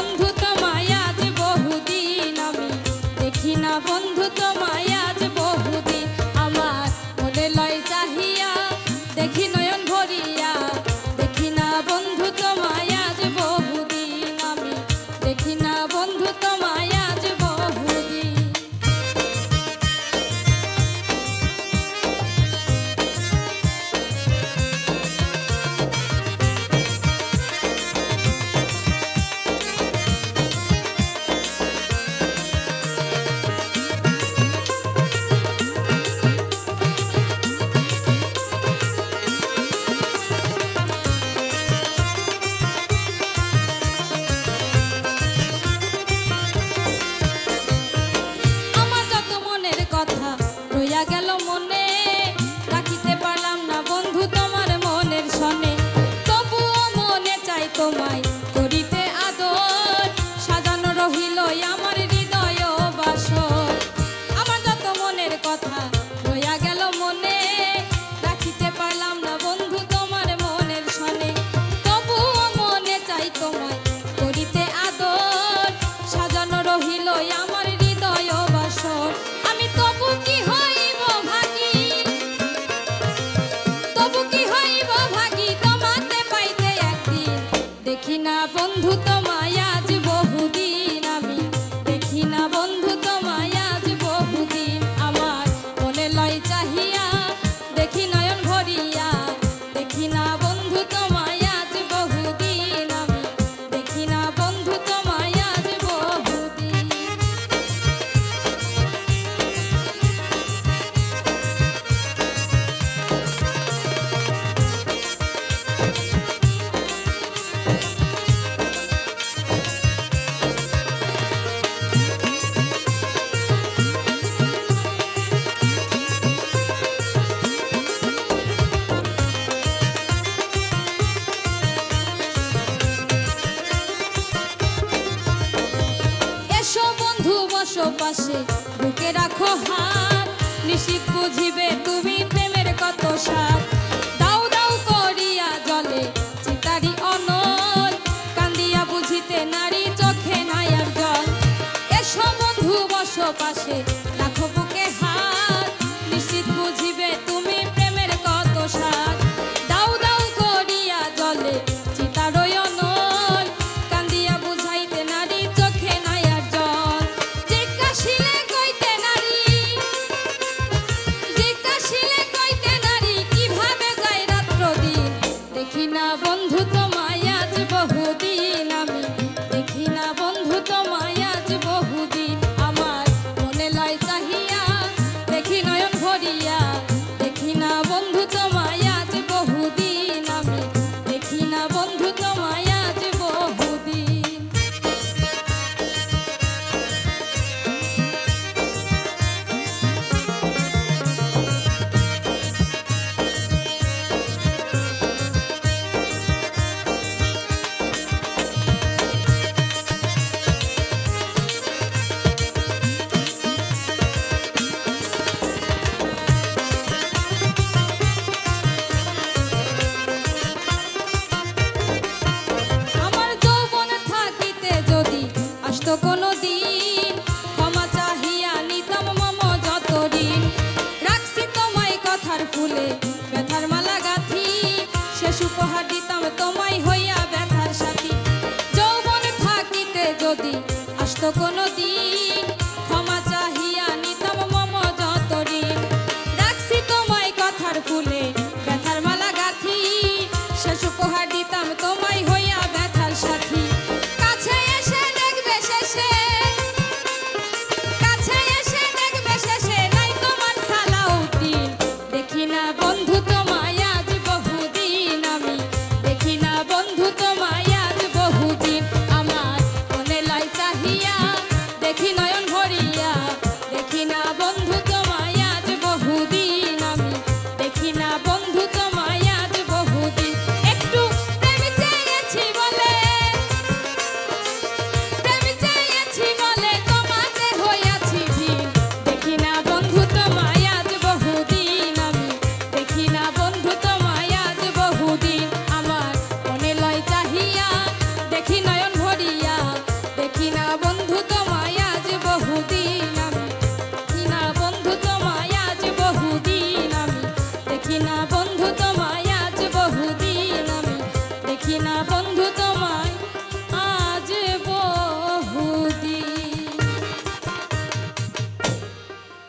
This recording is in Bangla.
বন্ধু তোমায় আজ বহুদিন, আমি দেখি না বন্ধু তোমায় আজ বহুদিন। আমার মনে লয় চাহিয়া দেখি নয়ন ভরিয়া, দেখি না বন্ধু তোমায় আজ বহুদিন, আমি দেখি না বন্ধু তোমায় আজ বহুদিন। কথা রইয়া গেল মনে, রাখিতে পারলাম না বন্ধু তোমার মনের সনে। তবুও মনে চাই তোমায় করিতে আদর, সাজানো রহিল আমার হৃদয় বাসর। আমার যত মনের কথা রইয়া গেল মনে, রাখিতে পারলাম না বন্ধু তোমার মনের সনে। তবুও মনে চাই তোমায় করিতে আদর, সাজানো রহিল আমার হৃদয় বাসর। তবু কি হইব ভাগী তোমাতে পাইতে একদিন, দেখি না বন্ধু তোমায় আজ বহুদিন, আমি দেখি না বন্ধু তোমায় আজ বহুদিন। আমার মনে লয় চাহিয়া দেখি নয়ন ভরিয়া, দেখি না বন্ধু তোমায় আজ বহুদিন, আমি দেখি না বন্ধু তোমায় আজ বহুদিন। বসো পাশে বুকে রাখো হাত, নিশিত বুঝিবে তুমি প্রেমের কত স্বাদ। দাও দাও করিয়া জলে চিতারি অনল, কান্দিয়া বুঝিতে নারী চোখে নাই আর জল। এসো বন্ধু বসো পাশে রাখো বুকে হাত, নিশিত বুঝিবে তুমি প্রেমের কত স্বাদ। দাও দাও করিয়া জলে চিতারই অনল, কান্দিয়া বুঝাইতে নারী চোখে নাই আর জল। জিজ্ঞাসিলে কইতে নারী কিভাবে যায় রাত্র দিন, দেখি না বন্ধু তোমায় আজ বহুদিন, আমি দেখি না বন্ধু তোমায় আজ বহুদিন। আমার মনে লয় চাহিয়া দেখি নয়ন ভরিয়া, দেখি না বন্ধু তোমায় আজ বহুদিন, আমি দেখি না বন্ধু তোমায় আজ বহুদিন। আসতো কোনো দিন ক্ষমা চাহিয়া নিতাম মম যত ঋণ, রাখছি তোমায় কথার ফুলে ব্যথার মালা গাথি, শেষ উপহার দিতাম তোমায় হইয়া ব্যথার সাথী। যৌবন থাকিতে যদি আসতো কোনো দিন